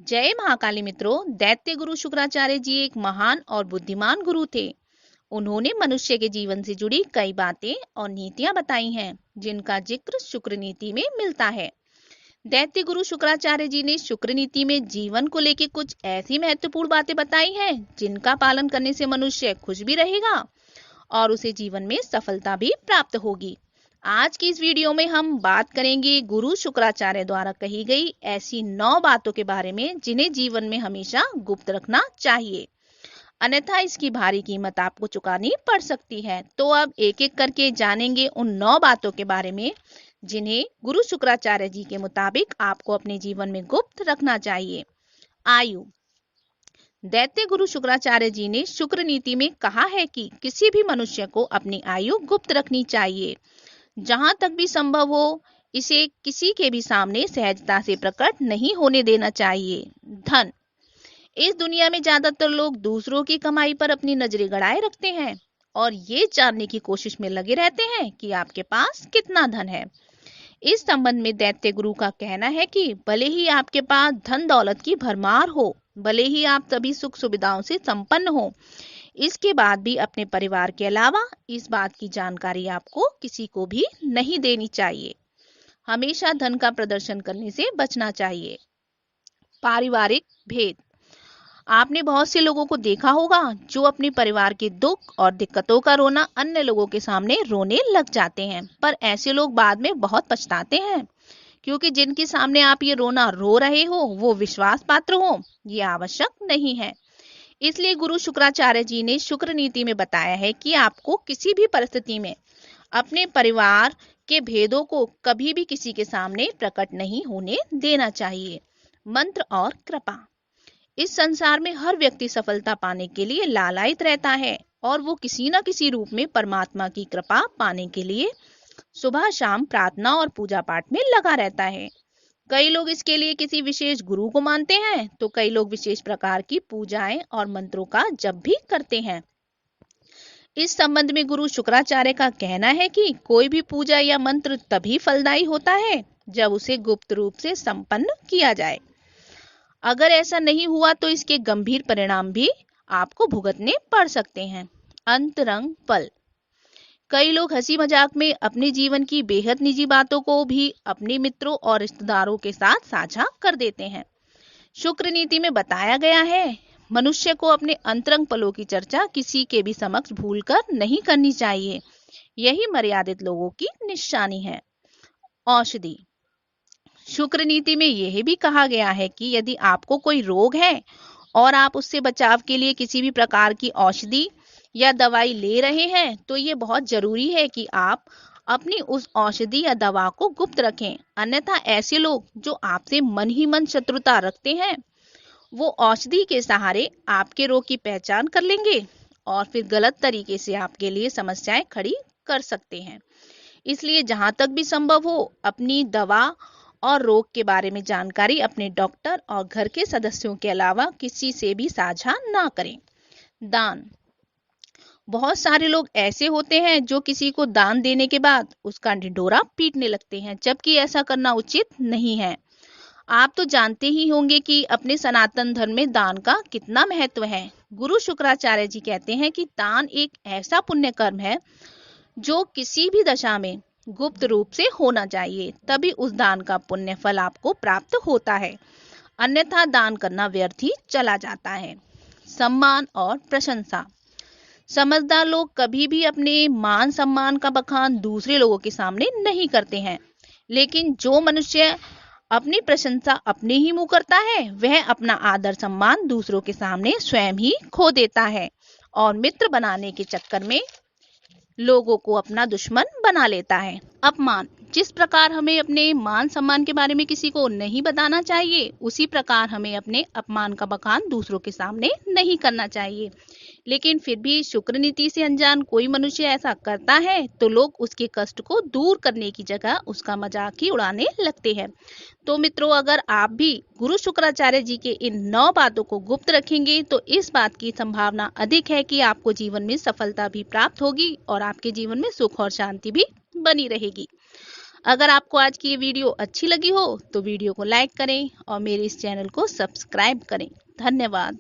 जय महाकाली मित्रों। दैत्य गुरु शुक्राचार्य जी एक महान और बुद्धिमान गुरु थे। उन्होंने मनुष्य के जीवन से जुड़ी कई बातें और नीतियां बताई हैं, जिनका जिक्र शुक्र नीति में मिलता है। दैत्य गुरु शुक्राचार्य जी ने शुक्र नीति में जीवन को लेकर कुछ ऐसी महत्वपूर्ण बातें बताई हैं, जिनका पालन करने से मनुष्य खुश भी रहेगा और उसे जीवन में सफलता भी प्राप्त होगी। आज की इस वीडियो में हम बात करेंगे गुरु शुक्राचार्य द्वारा कही गई ऐसी 9 बातों के बारे में, जिन्हें जीवन में हमेशा गुप्त रखना चाहिए, अन्यथा इसकी भारी कीमत आपको चुकानी पड़ सकती है। तो अब एक एक करके जानेंगे उन 9 बातों के बारे में, जिन्हें गुरु शुक्राचार्य जी के मुताबिक आपको अपने जीवन में गुप्त रखना चाहिए। आयु। दैत्य गुरु शुक्राचार्य जी ने शुक्र नीति में कहा है कि किसी भी मनुष्य को अपनी आयु गुप्त रखनी चाहिए। जहां तक भी संभव हो, इसे किसी के भी सामने सहजता से प्रकट नहीं होने देना चाहिए। धन। इस दुनिया में ज्यादातर लोग दूसरों की कमाई पर अपनी नजरें गड़ाए रखते हैं और ये जानने की कोशिश में लगे रहते हैं कि आपके पास कितना धन है। इस संबंध में दैत्य गुरु का कहना है कि भले ही आपके पास धन दौलत की भरमार हो, भले ही आप सभी सुख सुविधाओं से संपन्न हो, इसके बाद भी अपने परिवार के अलावा इस बात की जानकारी आपको किसी को भी नहीं देनी चाहिए। हमेशा धन का प्रदर्शन करने से बचना चाहिए। पारिवारिक भेद। आपने बहुत से लोगों को देखा होगा जो अपने परिवार के दुख और दिक्कतों का रोना अन्य लोगों के सामने रोने लग जाते हैं, पर ऐसे लोग बाद में बहुत पछताते हैं, क्योंकि जिनके सामने आप ये रोना रो रहे हो वो विश्वास पात्र हो, ये आवश्यक नहीं है। इसलिए गुरु शुक्राचार्य जी ने शुक्र नीति में बताया है कि आपको किसी भी परिस्थिति में अपने परिवार के भेदों को कभी भी किसी के सामने प्रकट नहीं होने देना चाहिए। मंत्र और कृपा। इस संसार में हर व्यक्ति सफलता पाने के लिए लालायित रहता है और वो किसी न किसी रूप में परमात्मा की कृपा पाने के लिए सुबह शाम प्रार्थना और पूजा पाठ में लगा रहता है। कई लोग इसके लिए किसी विशेष गुरु को मानते हैं, तो कई लोग विशेष प्रकार की पूजाएं और मंत्रों का जप भी करते हैं। इस संबंध में गुरु शुक्राचार्य का कहना है कि कोई भी पूजा या मंत्र तभी फलदायी होता है जब उसे गुप्त रूप से संपन्न किया जाए। अगर ऐसा नहीं हुआ तो इसके गंभीर परिणाम भी आपको भुगतने पड़ सकते हैं। अंतरंग पल। कई लोग हंसी मजाक में अपने जीवन की बेहद निजी बातों को भी अपने मित्रों और रिश्तेदारों के साथ साझा कर देते हैं। शुक्र नीति में बताया गया है, मनुष्य को अपने अंतरंग पलों की चर्चा किसी के भी समक्ष भूलकर नहीं करनी चाहिए। यही मर्यादित लोगों की निशानी है। औषधि। शुक्र नीति में यह भी कहा गया है कि यदि आपको कोई रोग है और आप उससे बचाव के लिए किसी भी प्रकार की औषधि या दवाई ले रहे हैं, तो ये बहुत जरूरी है कि आप अपनी उस औषधि या दवा को गुप्त रखें, अन्यथा ऐसे लोग जो आपसे मन ही मन शत्रुता रखते हैं, वो औषधि के सहारे आपके रोग की पहचान कर लेंगे और फिर गलत तरीके से आपके लिए समस्याएं खड़ी कर सकते हैं। इसलिए जहां तक भी संभव हो, अपनी दवा और रोग के बारे में जानकारी अपने डॉक्टर और घर के सदस्यों के अलावा किसी से भी साझा ना करें। दान। बहुत सारे लोग ऐसे होते हैं जो किसी को दान देने के बाद उसका ढिंढोरा पीटने लगते हैं, जबकि ऐसा करना उचित नहीं है। आप तो जानते ही होंगे कि अपने सनातन धर्म में दान का कितना महत्व है। गुरु शुक्राचार्य जी कहते हैं कि दान एक ऐसा पुण्य कर्म है जो किसी भी दशा में गुप्त रूप से होना चाहिए, तभी उस दान का पुण्य फल आपको प्राप्त होता है, अन्यथा दान करना व्यर्थ ही चला जाता है। सम्मान और प्रशंसा। समझदार लोग कभी भी अपने मान सम्मान का बखान दूसरे लोगों के सामने नहीं करते हैं, लेकिन जो मनुष्य अपनी प्रशंसा अपने ही मुंह करता है, वह अपना आदर सम्मान दूसरों के सामने स्वयं ही खो देता है और मित्र बनाने के चक्कर में लोगों को अपना दुश्मन बना लेता है। अपमान। जिस प्रकार हमें अपने मान सम्मान के बारे में किसी को नहीं बताना चाहिए, उसी प्रकार हमें अपने अपमान का बखान दूसरों के सामने नहीं करना चाहिए। लेकिन फिर भी शुक्र नीति से अनजान कोई मनुष्य ऐसा करता है तो लोग उसके कष्ट को दूर करने की जगह उसका मजाक ही उड़ाने लगते हैं। तो मित्रों, अगर आप भी गुरु शुक्राचार्य जी के इन 9 बातों को गुप्त रखेंगे तो इस बात की संभावना अधिक है कि आपको जीवन में सफलता भी प्राप्त होगी और आपके जीवन में सुख और शांति भी बनी रहेगी। अगर आपको आज की ये वीडियो अच्छी लगी हो तो वीडियो को लाइक करें और मेरे इस चैनल को सब्सक्राइब करें। धन्यवाद।